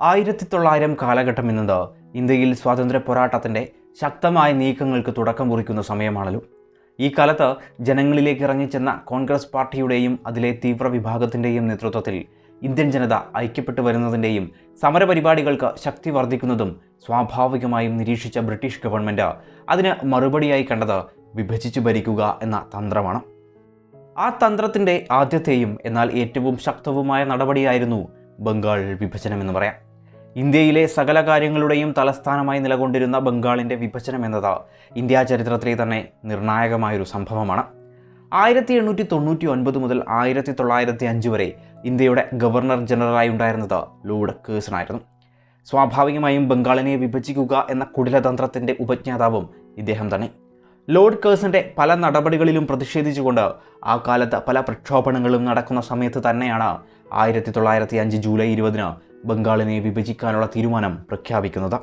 1900 കാലഘട്ടം എന്നത് ഇന്ത്യയിൽ സ്വാതന്ത്ര്യ പോരാട്ടത്തിൻ്റെ ശക്തമായ നീക്കങ്ങൾക്ക് തുടക്കം കുറിക്കുന്ന സമയമാണല്ലോ. ഈ കാലത്ത് ജനങ്ങളിലേക്ക് ഇറങ്ങിച്ചെന്ന കോൺഗ്രസ് പാർട്ടിയുടെയും അതിലെ തീവ്ര വിഭാഗത്തിൻ്റെയും നേതൃത്വത്തിൽ ഇന്ത്യൻ ജനത ഐക്യപ്പെട്ടു വരുന്നതിൻ്റെയും സമരപരിപാടികൾക്ക് ശക്തി വർദ്ധിക്കുന്നതും സ്വാഭാവികമായും നിരീക്ഷിച്ച ബ്രിട്ടീഷ് ഗവൺമെൻറ് അതിന് മറുപടിയായി കണ്ടത് വിഭജിച്ചു ഭരിക്കുക എന്ന തന്ത്രമാണ്. ആ തന്ത്രത്തിൻ്റെ ആദ്യത്തെയും എന്നാൽ ഏറ്റവും ശക്തവുമായ നടപടിയായിരുന്നു ബംഗാൾ വിഭജനം എന്ന് പറയാം. ഇന്ത്യയിലെ സകല കാര്യങ്ങളുടെയും തലസ്ഥാനമായി നിലകൊണ്ടിരുന്ന ബംഗാളിൻ്റെ വിഭജനം എന്നത് ഇന്ത്യാ ചരിത്രത്തിലെ തന്നെ നിർണായകമായൊരു സംഭവമാണ്. 1899 മുതൽ 1905 വരെ ഇന്ത്യയുടെ ഗവർണർ ജനറലായി ഉണ്ടായിരുന്നത് ലോർഡ് കേഴ്സൺ ആയിരുന്നു. സ്വാഭാവികമായും ബംഗാളിനെ വിഭജിക്കുക എന്ന കുടിലതന്ത്രത്തിൻ്റെ ഉപജ്ഞാതാവും ഇദ്ദേഹം തന്നെ. ലോർഡ് കേഴ്സന്റെ പല നടപടികളിലും പ്രതിഷേധിച്ചുകൊണ്ട് ആ കാലത്ത് പല പ്രക്ഷോഭണങ്ങളും നടക്കുന്ന സമയത്ത് തന്നെയാണ് 1905 ജൂലൈ 20 ബംഗാളിനെ വിഭജിക്കാനുള്ള തീരുമാനം പ്രഖ്യാപിക്കുന്നത്.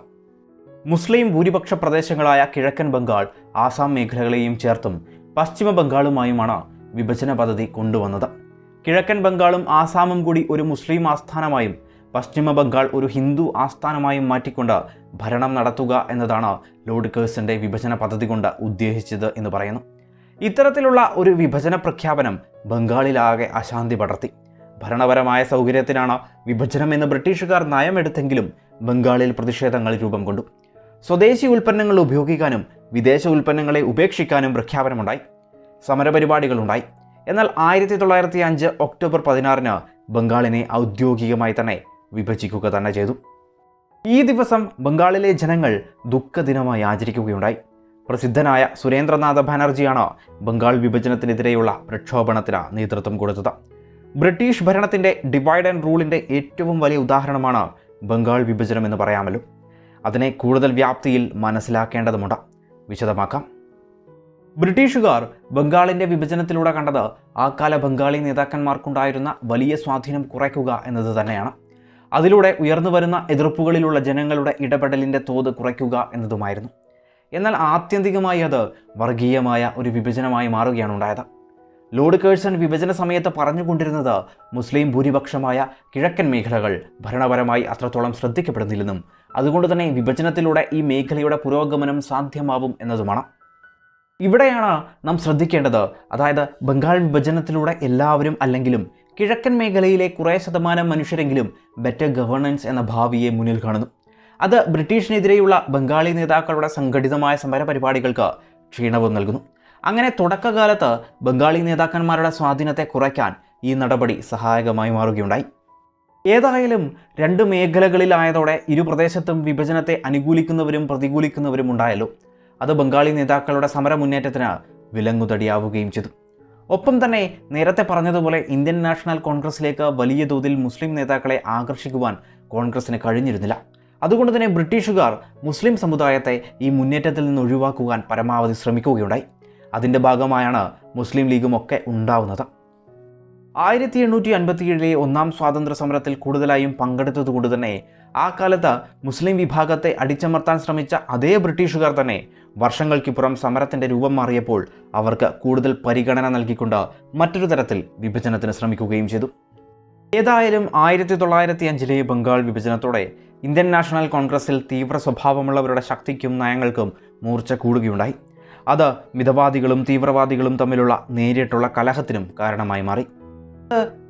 മുസ്ലിം ഭൂരിപക്ഷ പ്രദേശങ്ങളായ കിഴക്കൻ ബംഗാൾ, ആസാം മേഖലകളെയും ചേർത്തും പശ്ചിമ ബംഗാളുമായുമാണ് വിഭജന പദ്ധതി കൊണ്ടുവന്നത്. കിഴക്കൻ ബംഗാളും ആസാമും കൂടി ഒരു മുസ്ലിം ആസ്ഥാനമായും പശ്ചിമ ബംഗാൾ ഒരു ഹിന്ദു ആസ്ഥാനമായും മാറ്റിക്കൊണ്ട് ഭരണം നടത്തുക എന്നതാണ് ലോർഡ് കേഴ്സന്റെ വിഭജന പദ്ധതി കൊണ്ട് ഉദ്ദേശിച്ചത് എന്ന് പറയുന്നു. ഇത്തരത്തിലുള്ള ഒരു വിഭജന പ്രഖ്യാപനം ബംഗാളിലാകെ അശാന്തി പടർത്തി. ഭരണപരമായ സൗകര്യത്തിനാണ് വിഭജനം എന്ന് ബ്രിട്ടീഷുകാർ നയമെടുത്തെങ്കിലും ബംഗാളിൽ പ്രതിഷേധങ്ങൾ രൂപം കൊണ്ടു. സ്വദേശി ഉൽപ്പന്നങ്ങൾ ഉപയോഗിക്കാനും വിദേശ ഉൽപ്പന്നങ്ങളെ ഉപേക്ഷിക്കാനും പ്രഖ്യാപനമുണ്ടായി. സമരപരിപാടികളുണ്ടായി. എന്നാൽ 1905 ഒക്ടോബർ 16 ബംഗാളിനെ ഔദ്യോഗികമായി തന്നെ വിഭജിക്കുക തന്നെ ചെയ്തു. ഈ ദിവസം ബംഗാളിലെ ജനങ്ങൾ ദുഃഖദിനമായി ആചരിക്കുകയുണ്ടായി. പ്രസിദ്ധനായ സുരേന്ദ്രനാഥ ബാനർജിയാണ് ബംഗാൾ വിഭജനത്തിനെതിരെയുള്ള പ്രക്ഷോഭണത്തിന് നേതൃത്വം കൊടുത്തത്. ബ്രിട്ടീഷ് ഭരണത്തിൻ്റെ ഡിവൈഡ് ആൻഡ് റൂളിൻ്റെ ഏറ്റവും വലിയ ഉദാഹരണമാണ് ബംഗാൾ വിഭജനം എന്ന് പറയാമല്ലോ. അതിനെ കൂടുതൽ വ്യാപ്തിയിൽ മനസ്സിലാക്കേണ്ടതുണ്ട്. വിശദമാക്കാം. ബ്രിട്ടീഷുകാർ ബംഗാളിൻ്റെ വിഭജനത്തിലൂടെ കണ്ടത് ആ കാല ബംഗാളി നേതാക്കന്മാർക്കുണ്ടായിരുന്ന വലിയ സ്വാധീനം കുറയ്ക്കുക എന്നത് തന്നെയാണ്. അതിലൂടെ ഉയർന്നു വരുന്ന എതിർപ്പുകളിലുള്ള ജനങ്ങളുടെ ഇടപെടലിൻ്റെ തോത് കുറയ്ക്കുക എന്നതുമായിരുന്നു. എന്നാൽ ആത്യന്തികമായി അത് വർഗീയമായ ഒരു വിഭജനമായി മാറുകയാണ് ഉണ്ടായത്. ലോർഡ് കേഴ്സൺ വിഭജന സമയത്ത് പറഞ്ഞുകൊണ്ടിരുന്നത് മുസ്ലിം ഭൂരിപക്ഷമായ കിഴക്കൻ മേഖലകൾ ഭരണപരമായി അത്രത്തോളം ശ്രദ്ധിക്കപ്പെടുന്നില്ലെന്നും അതുകൊണ്ട് തന്നെ വിഭജനത്തിലൂടെ ഈ മേഖലയുടെ പുരോഗമനം സാധ്യമാവും എന്നതുമാണ്. ഇവിടെയാണ് നാം ശ്രദ്ധിക്കേണ്ടത്. അതായത് ബംഗാൾ വിഭജനത്തിലൂടെ എല്ലാവരും അല്ലെങ്കിലും കിഴക്കൻ മേഖലയിലെ കുറേ ശതമാനം മനുഷ്യരെങ്കിലും ബെറ്റർ ഗവർണൻസ് എന്ന ഭാവിയെ മുന്നിൽ കാണുന്നു. അത് ബ്രിട്ടീഷിനെതിരെയുള്ള ബംഗാളി നേതാക്കളുടെ സംഘടിതമായ സമരപരിപാടികൾക്ക് ക്ഷീണവും നൽകുന്നു. അങ്ങനെ തുടക്കകാലത്ത് ബംഗാളി നേതാക്കന്മാരുടെ സ്വാധീനത്തെ കുറയ്ക്കാൻ ഈ നടപടി സഹായകമായി മാറുകയുണ്ടായി. ഏതായാലും രണ്ട് മേഖലകളിലായതോടെ ഇരു പ്രദേശത്തും വിഭജനത്തെ അനുകൂലിക്കുന്നവരും പ്രതികൂലിക്കുന്നവരും ഉണ്ടായല്ലോ. അത് ബംഗാളി നേതാക്കളുടെ സമര മുന്നേറ്റത്തിന് വിലങ്ങുതടിയാവുകയും ചെയ്തു. ഒപ്പം തന്നെ നേരത്തെ പറഞ്ഞതുപോലെ ഇന്ത്യൻ നാഷണൽ കോൺഗ്രസിലേക്ക് വലിയ തോതിൽ മുസ്ലിം നേതാക്കളെ ആകർഷിക്കുവാൻ കോൺഗ്രസിന് കഴിഞ്ഞിരുന്നില്ല. അതുകൊണ്ട് തന്നെ ബ്രിട്ടീഷുകാർ മുസ്ലിം സമുദായത്തെ ഈ മുന്നേറ്റത്തിൽ നിന്ന് ഒഴിവാക്കുവാൻ പരമാവധി ശ്രമിക്കുകയുണ്ടായി. അതിൻ്റെ ഭാഗമായാണ് മുസ്ലിം ലീഗും ഒക്കെ ഉണ്ടാവുന്നത്. 1857 ഒന്നാം സ്വാതന്ത്ര്യ സമരത്തിൽ കൂടുതലായും പങ്കെടുത്തതുകൊണ്ട് തന്നെ ആ കാലത്ത് മുസ്ലിം വിഭാഗത്തെ അടിച്ചമർത്താൻ ശ്രമിച്ച അതേ ബ്രിട്ടീഷുകാർ തന്നെ വർഷങ്ങൾക്കിപ്പുറം സമരത്തിൻ്റെ രൂപം മാറിയപ്പോൾ അവർക്ക് കൂടുതൽ പരിഗണന നൽകിക്കൊണ്ട് മറ്റൊരു തരത്തിൽ വിഭജനത്തിന് ശ്രമിക്കുകയും ചെയ്തു. ഏതായാലും 1905 ബംഗാൾ വിഭജനത്തോടെ ഇന്ത്യൻ നാഷണൽ കോൺഗ്രസിൽ തീവ്ര സ്വഭാവമുള്ളവരുടെ ശക്തിക്കും നയങ്ങൾക്കും മൂർച്ച കൂടുകയുണ്ടായി. അത് മിതവാദികളും തീവ്രവാദികളും തമ്മിലുള്ള നേരിട്ടുള്ള കലഹത്തിനും കാരണമായി മാറി.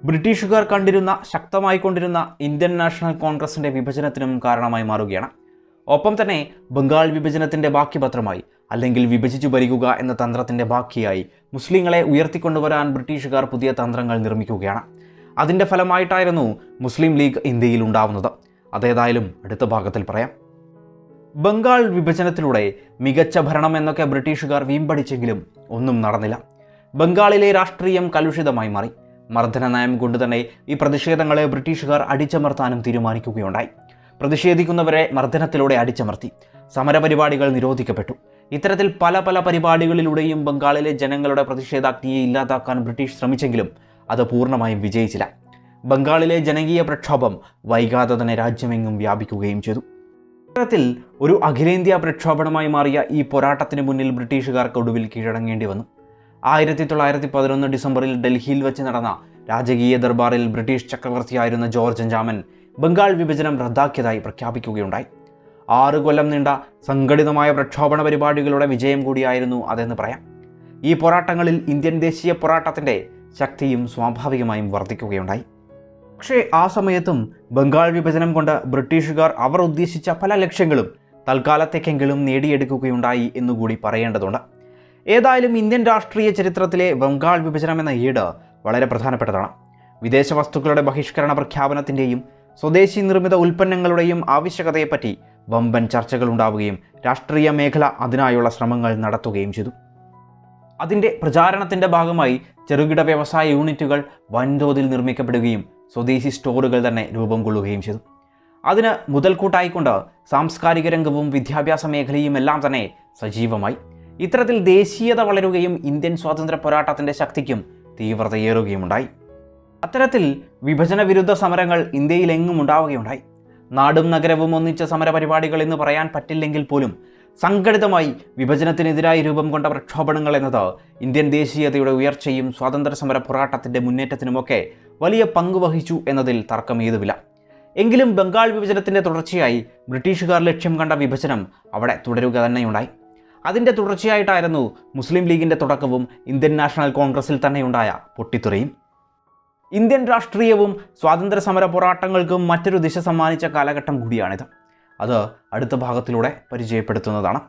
ബ്രിട്ടീഷുകാർ കണ്ടിരുന്ന ശക്തമായിക്കൊണ്ടിരുന്ന ഇന്ത്യൻ നാഷണൽ കോൺഗ്രസിൻ്റെ വിഭജനത്തിനും കാരണമായി മാറുകയാണ്. ഒപ്പം തന്നെ ബംഗാൾ വിഭജനത്തിൻ്റെ ബാക്കി പത്രമായി അല്ലെങ്കിൽ വിഭജിച്ചു ഭരിക്കുക എന്ന തന്ത്രത്തിൻ്റെ ബാക്കിയായി മുസ്ലിങ്ങളെ ഉയർത്തിക്കൊണ്ടുവരാൻ ബ്രിട്ടീഷുകാർ പുതിയ തന്ത്രങ്ങൾ നിർമ്മിക്കുകയാണ്. അതിൻ്റെ ഫലമായിട്ടായിരുന്നു മുസ്ലിം ലീഗ് ഇന്ത്യയിൽ ഉണ്ടാവുന്നത്. അതേതായാലും അടുത്ത ഭാഗത്തിൽ പറയാം. ബംഗാൾ വിഭജനത്തിലൂടെ മികച്ച ഭരണം എന്നൊക്കെ ബ്രിട്ടീഷുകാർ വീമ്പടിച്ചെങ്കിലും ഒന്നും നടന്നില്ല. ബംഗാളിലെ രാഷ്ട്രീയം കലുഷിതമായി മാറി. മർദ്ദന നയം കൊണ്ട് തന്നെ ഈ പ്രതിഷേധങ്ങളെ ബ്രിട്ടീഷുകാർ അടിച്ചമർത്താനും തീരുമാനിക്കുകയുണ്ടായി. പ്രതിഷേധിക്കുന്നവരെ മർദ്ദനത്തിലൂടെ അടിച്ചമർത്തി. സമരപരിപാടികൾ നിരോധിക്കപ്പെട്ടു. ഇത്തരത്തിൽ പല പരിപാടികളിലൂടെയും ബംഗാളിലെ ജനങ്ങളുടെ പ്രതിഷേധാഗ്നിയെ ഇല്ലാതാക്കാൻ ബ്രിട്ടീഷ് ശ്രമിച്ചെങ്കിലും അത് പൂർണ്ണമായും വിജയിച്ചില്ല. ബംഗാളിലെ ജനകീയ പ്രക്ഷോഭം വൈകാതെ തന്നെ രാജ്യമെങ്ങും വ്യാപിക്കുകയും ചെയ്തു. ഇത്തരത്തിൽ ഒരു അഖിലേന്ത്യാ പ്രക്ഷോഭണമായി മാറിയ ഈ പോരാട്ടത്തിന് മുന്നിൽ ബ്രിട്ടീഷുകാർക്ക് ഒടുവിൽ കീഴടങ്ങേണ്ടി വന്നു. 1911 ഡിസംബറിൽ ഡൽഹിയിൽ വെച്ച് നടന്ന രാജകീയ ദർബാറിൽ ബ്രിട്ടീഷ് ചക്രവർത്തിയായിരുന്ന ജോർജ് അഞ്ചാമൻ ബംഗാൾ വിഭജനം റദ്ദാക്കിയതായി പ്രഖ്യാപിക്കുകയുണ്ടായി. 6 കൊല്ലം നീണ്ട സംഘടിതമായ പ്രക്ഷോഭണ പരിപാടികളുടെ വിജയം കൂടിയായിരുന്നു അതെന്ന് പറയാം. ഈ പോരാട്ടങ്ങളിൽ ഇന്ത്യൻ ദേശീയ പോരാട്ടത്തിൻ്റെ ശക്തിയും സ്വാഭാവികമായും വർദ്ധിക്കുകയുണ്ടായി. പക്ഷേ ആ സമയത്തും ബംഗാൾ വിഭജനം കൊണ്ട് ബ്രിട്ടീഷുകാർ അവർ ഉദ്ദേശിച്ച പല ലക്ഷ്യങ്ങളും തൽക്കാലത്തേക്കെങ്കിലും നേടിയെടുക്കുകയുണ്ടായി എന്നുകൂടി പറയേണ്ടതുണ്ട്. ഏതായാലും ഇന്ത്യൻ രാഷ്ട്രീയ ചരിത്രത്തിലെ ബംഗാൾ വിഭജനം എന്ന ഏട് വളരെ പ്രധാനപ്പെട്ടതാണ്. വിദേശ വസ്തുക്കളുടെ ബഹിഷ്കരണ പ്രഖ്യാപനത്തിൻ്റെയും സ്വദേശി നിർമ്മിത ഉൽപ്പന്നങ്ങളുടെയും ആവശ്യകതയെപ്പറ്റി വമ്പൻ ചർച്ചകൾ ഉണ്ടാവുകയും രാഷ്ട്രീയ മേഖല അതിനായുള്ള ശ്രമങ്ങൾ നടത്തുകയും ചെയ്തു. അതിൻ്റെ പ്രചാരണത്തിൻ്റെ ഭാഗമായി ചെറുകിട വ്യവസായ യൂണിറ്റുകൾ വൻതോതിൽ നിർമ്മിക്കപ്പെടുകയും സ്വദേശി സ്റ്റോറുകൾ തന്നെ രൂപം കൊള്ളുകയും ചെയ്തു. അതിന് മുതൽക്കൂട്ടായിക്കൊണ്ട് സാംസ്കാരിക രംഗവും വിദ്യാഭ്യാസ മേഖലയും എല്ലാം തന്നെ സജീവമായി. ഇത്തരത്തിൽ ദേശീയത വളരുകയും ഇന്ത്യൻ സ്വാതന്ത്ര്യ പോരാട്ടത്തിൻ്റെ ശക്തിക്കും തീവ്രതയേറുകയുമുണ്ടായി. അത്തരത്തിൽ വിഭജന വിരുദ്ധ സമരങ്ങൾ ഇന്ത്യയിലെങ്ങും ഉണ്ടാവുകയുണ്ടായി. നാടും നഗരവും ഒന്നിച്ച സമരപരിപാടികൾ എന്ന് പറയാൻ പറ്റില്ലെങ്കിൽ പോലും സംഘടിതമായി വിഭജനത്തിനെതിരായി രൂപം കൊണ്ട പ്രക്ഷോഭണങ്ങൾ എന്നത് ഇന്ത്യൻ ദേശീയതയുടെ ഉയർച്ചയും സ്വാതന്ത്ര്യ സമര പോരാട്ടത്തിൻ്റെ മുന്നേറ്റത്തിനുമൊക്കെ വലിയ പങ്ക് വഹിച്ചു എന്നതിൽ തർക്കമേതുമില്ല. എങ്കിലും ബംഗാൾ വിഭജനത്തിൻ്റെ തുടർച്ചയായി ബ്രിട്ടീഷുകാർ ലക്ഷ്യം കണ്ട വിഭജനം അവിടെ തുടരുക തന്നെയുണ്ടായി. അതിൻ്റെ തുടർച്ചയായിട്ടായിരുന്നു മുസ്ലിം ലീഗിൻ്റെ തുടക്കവും ഇന്ത്യൻ നാഷണൽ കോൺഗ്രസിൽ തന്നെയുണ്ടായ പൊട്ടിത്തെറിയും. ഇന്ത്യൻ രാഷ്ട്രീയവും സ്വാതന്ത്ര്യ സമര പോരാട്ടങ്ങൾക്കും മറ്റൊരു ദിശ സമ്മാനിച്ച കാലഘട്ടം കൂടിയാണിത്. അത് അടുത്ത ഭാഗത്തിലൂടെ പരിചയപ്പെടുത്തുന്നതാണ്.